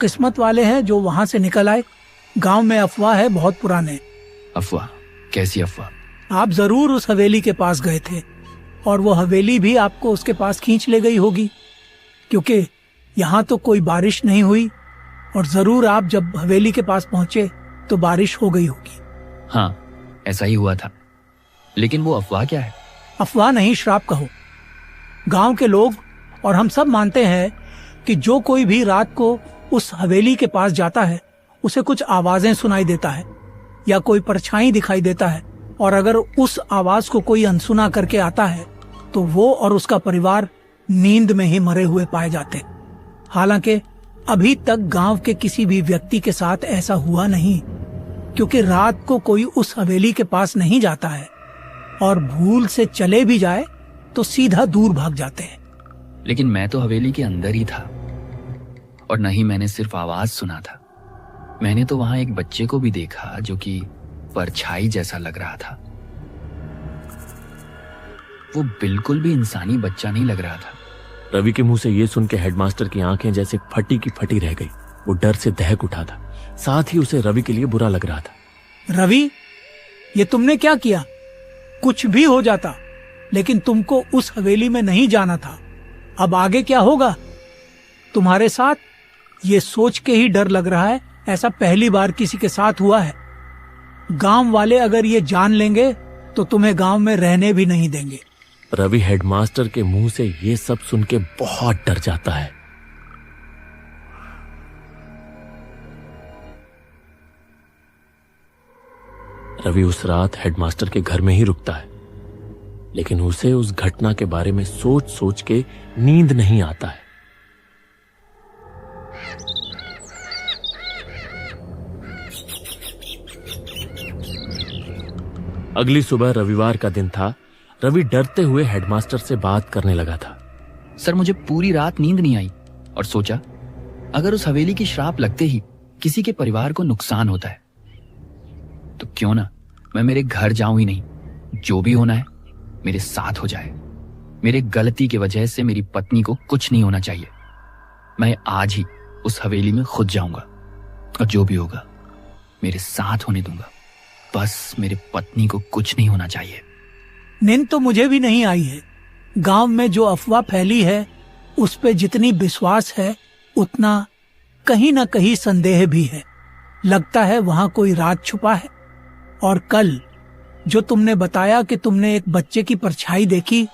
किस्मत वाले हैं जो वहां से निकल आए। गांव में अफवाह है बहुत पुराने। अफवाह? कैसी अफवाह? आप जरूर उस हवेली के पास गए थे और वो हवेली भी आपको उसके पास खींच ले गई होगी, क्योंकि यहाँ तो कोई बारिश नहीं हुई और जरूर आप जब हवेली के पास पहुंचे तो बारिश हो गई होगी। हाँ, ऐसा ही हुआ था। लेकिन वो अफवाह क्या है? अफवाह नहीं, श्राप कहो। गांव के लोग और हम सब मानते हैं कि जो कोई भी रात को उस हवेली के पास जाता है उसे कुछ आवाजें सुनाई देता है या कोई परछाई दिखाई देता है, और अगर उस आवाज को कोई अनसुना करके आता है तो वो और उसका परिवार नींद में ही मरे हुए पाए जाते हैं। हालांकि अभी तक गांव के किसी भी व्यक्ति के साथ ऐसा हुआ नहीं, क्योंकि रात को कोई उस हवेली के पास नहीं जाता है और भूल से चले भी जाए तो सीधा दूर भाग जाते हैं। लेकिन मैं तो हवेली के अंदर ही था और नहीं मैंने सिर्फ आवाज सुना था। मैंने तो वहां एक बच्चे को भी देखा जो कि परछाई जैसा लग रहा था। वो बिल्कुल भी इंसानी बच्चा नहीं लग रहा था। रवि के मुंह से ये सुन के हेडमास्टर की आंखें जैसे फटी की फटी रह गई। वो डर से दहक उठा था, साथ ही उसे रवि के लिए बुरा लग रहा था। रवि, ये तुमने क्या किया? कुछ भी हो जाता, लेकिन तुमको उस हवेली में नहीं जाना था। अब आगे क्या होगा तुम्हारे साथ, ये सोच के ही डर लग रहा है। ऐसा पहली बार किसी के साथ हुआ है। गांव वाले अगर ये जान लेंगे तो तुम्हें गांव में रहने भी नहीं देंगे। रवि हेडमास्टर के मुंह से ये सब सुन के बहुत डर जाता है। रवि उस रात हेडमास्टर के घर में ही रुकता है, लेकिन उसे उस घटना के बारे में सोच सोच के नींद नहीं आता है। अगली सुबह रविवार का दिन था। रवि डरते हुए हेडमास्टर से बात करने लगा था। सर, मुझे पूरी रात नींद नहीं आई और सोचा अगर उस हवेली की श्राप लगते ही किसी के परिवार को नुकसान होता है तो क्यों ना मैं मेरे घर जाऊं ही नहीं। जो भी होना है मेरे साथ हो जाए। मेरे गलती की वजह से मेरी पत्नी को कुछ नहीं होना चाहिए। मैं आज ही उस हवेली में खुद जाऊंगा और जो भी होगा मेरे साथ होने दूंगा। बस मेरे पत्नी को कुछ नहीं होना चाहिए। नींद तो मुझे भी नहीं आई है। गांव में जो अफवाह फैली है उस पे जितनी विश्वास है उतना कहीं ना कहीं संदेह भी है। लगता है वहां कोई राज छुपा है। और कल जो तुमने बताया कि तुमने एक बच्चे की परछाई देखी,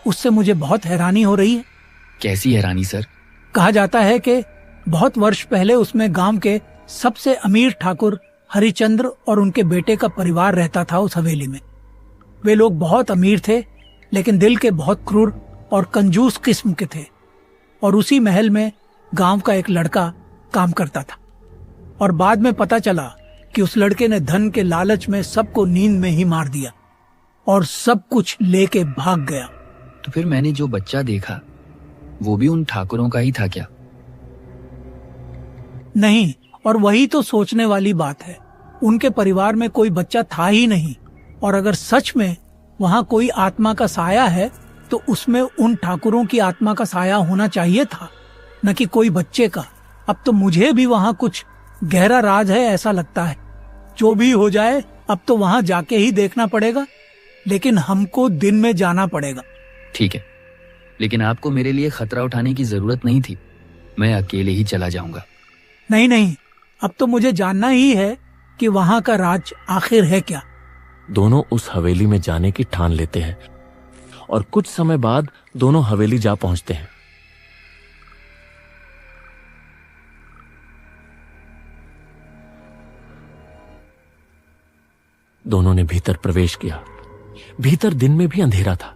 उससे मुझे बहुत हैरानी हो रही है। कैसी हैरानी सर? कहा जाता है कि बहुत वर्ष पहले उसमें गांव के सबसे अमीर ठाकुर हरिचंद्र और उनके बेटे का परिवार रहता था उस हवेली में। वे लोग बहुत अमीर थे, लेकिन दिल के बहुत क्रूर और कंजूस किस्म के थे। और उसी महल में गांव का एक लड़का काम करता था। और बाद में पता चला कि उस लड़के ने धन के लालच में सबको नींद में ही मार दिया और सब कुछ लेके भाग गया। तो फिर मैंने जो बच्चा देखा वो भी उन ठाकुरों का ही था क्या? नहीं, और वही तो सोचने वाली बात है। उनके परिवार में कोई बच्चा था ही नहीं। और अगर सच में वहां कोई आत्मा का साया है तो उसमें उन ठाकुरों की आत्मा का साया होना चाहिए था, न कि कोई बच्चे का। अब तो मुझे भी वहां कुछ गहरा राज है ऐसा लगता है। जो भी हो जाए अब तो वहां जाके ही देखना पड़ेगा, लेकिन हमको दिन में जाना पड़ेगा। ठीक है, लेकिन आपको मेरे लिए खतरा उठाने की जरूरत नहीं थी। मैं अकेले ही चला जाऊंगा। नहीं नहीं, अब तो मुझे जानना ही है कि वहां का राज आखिर है क्या। दोनों उस हवेली में जाने की ठान लेते हैं और कुछ समय बाद दोनों हवेली जा पहुंचते हैं। दोनों ने भीतर प्रवेश किया। भीतर दिन में भी अंधेरा था।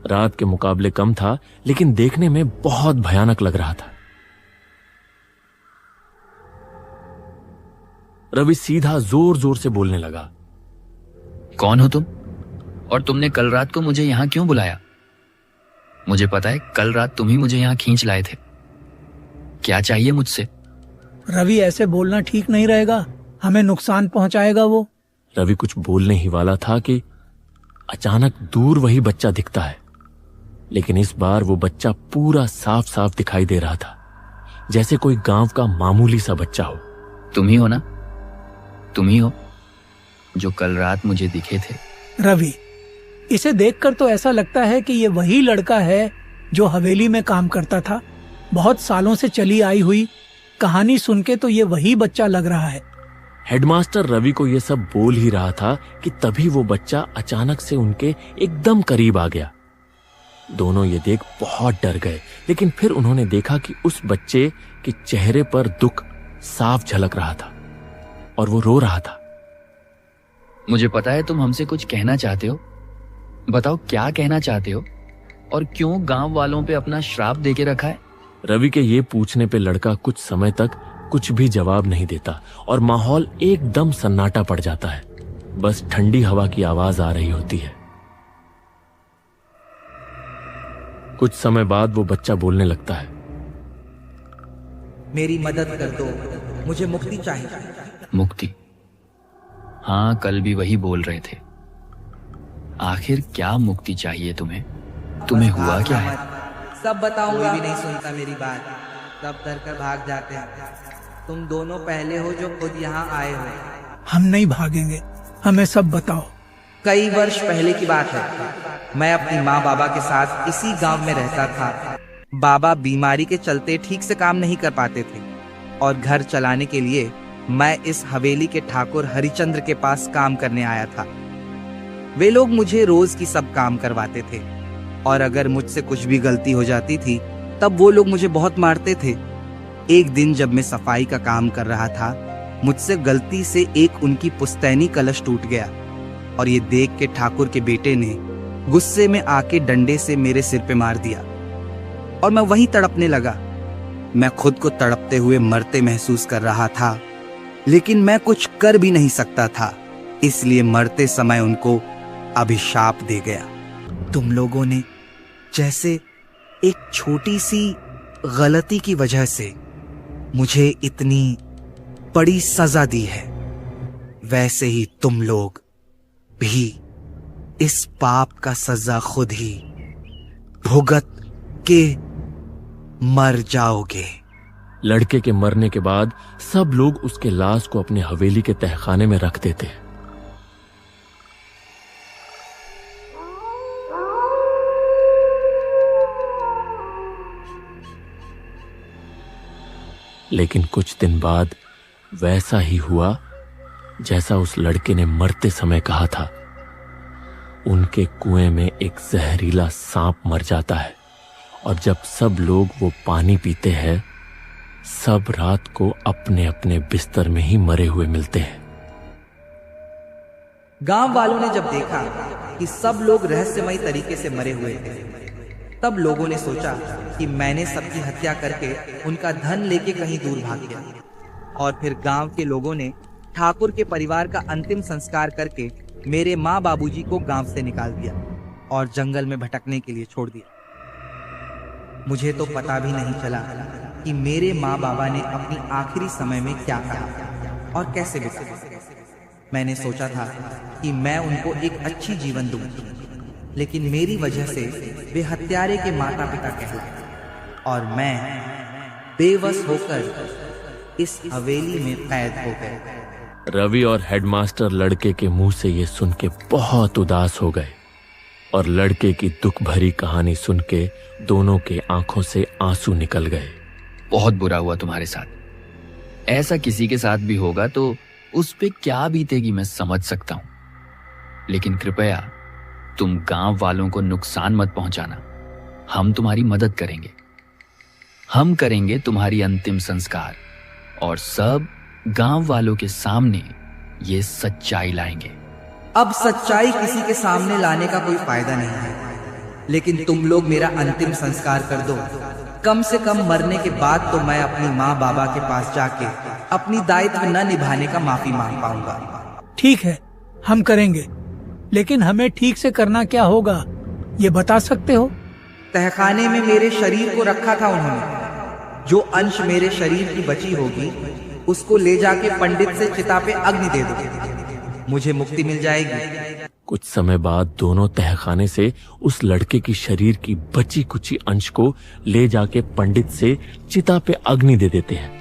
रात के मुकाबले कम था, लेकिन देखने में बहुत भयानक लग रहा था। रवि सीधा जोर जोर से बोलने लगा। कौन हो तुम? और तुमने कल रात को मुझे यहां क्यों बुलाया? मुझे पता है कल रात तुम ही मुझे यहां खींच लाए थे। क्या चाहिए मुझसे? रवि, ऐसे बोलना ठीक नहीं रहेगा। हमें नुकसान पहुंचाएगा वो। रवि कुछ बोलने ही वाला था कि अचानक दूर वही बच्चा दिखता है, लेकिन इस बार वो बच्चा पूरा साफ साफ दिखाई दे रहा था। जैसे कोई गांव का मामूली सा बच्चा हो। तुम ही हो ना? तुम ही हो जो कल रात मुझे दिखे थे। रवि, इसे देखकर तो ऐसा लगता है कि ये वही लड़का है जो हवेली में काम करता था। बहुत सालों से चली आई हुई कहानी सुन के तो ये वही बच्चा लग रहा है। हेडमास्टर रवि को ये सब बोल ही रहा था कि तभी वो बच्चा अचानक से उनके एकदम करीब आ गया। दोनों ये देख बहुत डर गए, लेकिन फिर उन्होंने देखा कि उस बच्चे के चेहरे पर दुख साफ झलक रहा था और वो रो रहा था। मुझे पता है तुम हमसे कुछ कहना चाहते हो। बताओ क्या कहना चाहते हो और क्यों गांव वालों पे अपना श्राप देके रखा है? रवि के ये पूछने पे लड़का कुछ समय तक कुछ भी जवाब नहीं देता और माहौल एकदम सन्नाटा पड़ जाता है। बस ठंडी हवा की आवाज आ रही होती है। कुछ समय बाद वो बच्चा बोलने लगता है, मेरी मदद कर दो, मुझे मुक्ति चाहिए। मुक्ति? हाँ, कल भी वही बोल रहे थे। आखिर क्या मुक्ति चाहिए तुम्हें? तुम्हें हुआ क्या है? सब बताऊंगा। कोई भी नहीं सुनता मेरी बात, सब डर कर भाग जाते हैं। तुम दोनों पहले हो जो खुद यहाँ आए हो। हम नहीं भागेंगे, हमें सब बताओ। कई वर्ष पहले की बात है। मैं अपनी माँ बाबा के साथ इसी गांव में रहता था। बाबा बीमारी के चलते ठीक से काम नहीं कर पाते थे और घर चलाने के लिए मैं इस हवेली के ठाकुर हरिचंद्र के पास काम करने आया था। वे लोग मुझे रोज की सब काम करवाते थे और अगर मुझसे कुछ भी गलती हो जाती थी तब वो लोग मुझे बहुत मारते थे। एक दिन जब मैं सफाई का काम कर रहा था, मुझसे गलती से एक उनकी पुस्तैनी कलश टूट गया और ये देख के ठाकुर के बेटे ने गुस्से में आके डंडे से मेरे सिर पे मार दिया और मैं वहीं तड़पने लगा। मैं खुद को तड़पते हुए मरते महसूस कर रहा था, लेकिन मैं कुछ कर भी नहीं सकता था, इसलिए मरते समय उनको अभिशाप दे गया। तुम लोगों ने जैसे एक छोटी सी गलती की वजह से मुझे इतनी बड़ी सजा दी है, वैसे ही तुम लोग भी इस पाप का सजा खुद ही भुगत के मर जाओगे। लड़के के मरने के बाद सब लोग उसके लाश को अपने हवेली के तहखाने में रख देते हैं। लेकिन कुछ दिन बाद वैसा ही हुआ जैसा उस लड़के ने मरते समय कहा था। उनके कुएं में एक जहरीला सांप मर जाता है और जब सब लोग वो पानी पीते हैं, सब रात को अपने अपने बिस्तर में ही मरे हुए मिलते हैं। गांव वालों ने जब देखा कि सब लोग रहस्यमयी तरीके से मरे हुए थे, तब लोगों ने सोचा कि मैंने सबकी हत्या करके उनका धन लेके कहीं दूर भाग गया। और फिर गांव के लोगों ने ठाकुर के परिवार का अंतिम संस्कार करके मेरे माँ बाबूजी को गांव से निकाल दिया और जंगल में भटकने के लिए छोड़ दिया। मुझे तो पता भी नहीं चला कि मेरे माँ बाबा ने अपनी आखिरी समय में क्या कहा और कैसे बिताया। मैंने सोचा था कि मैं उनको एक अच्छी जीवन दूं, लेकिन मेरी वजह से वे हत्यारे के माता पिता कहलाए और मैं बेबस होकर इस हवेली में कैद हो गए। रवि और हेडमास्टर लड़के के मुंह से ये सुन के बहुत उदास हो गए और लड़के की दुख भरी कहानी सुन के दोनों के आंखों से आंसू निकल गए। बहुत बुरा हुआ तुम्हारे साथ। ऐसा किसी के साथ भी होगा तो उस पे क्या बीतेगी मैं समझ सकता हूं, लेकिन कृपया तुम गांव वालों को नुकसान मत पहुंचाना। हम तुम्हारी मदद करेंगे। हम करेंगे तुम्हारी अंतिम संस्कार और सब गांव वालों के सामने ये सच्चाई लाएंगे। अब सच्चाई किसी के सामने लाने का कोई फायदा नहीं है, लेकिन तुम लोग मेरा अंतिम संस्कार कर दो। कम से कम मरने के बाद तो मैं अपनी माँ बाबा के पास जाके अपनी दायित्व न निभाने का माफी मांग पाऊंगा। ठीक है, हम करेंगे, लेकिन हमें ठीक से करना क्या होगा ये बता सकते हो? तहखाने में मेरे शरीर को रखा था उन्होंने। जो अंश मेरे शरीर की बची होगी उसको ले जाके पंडित से चिता पे अग्नि दे दो, मुझे मुक्ति मिल जाएगी। कुछ समय बाद दोनों तहखाने से उस लड़के की शरीर की बची कुची अंश को ले जाके पंडित से चिता पे अग्नि दे देते हैं।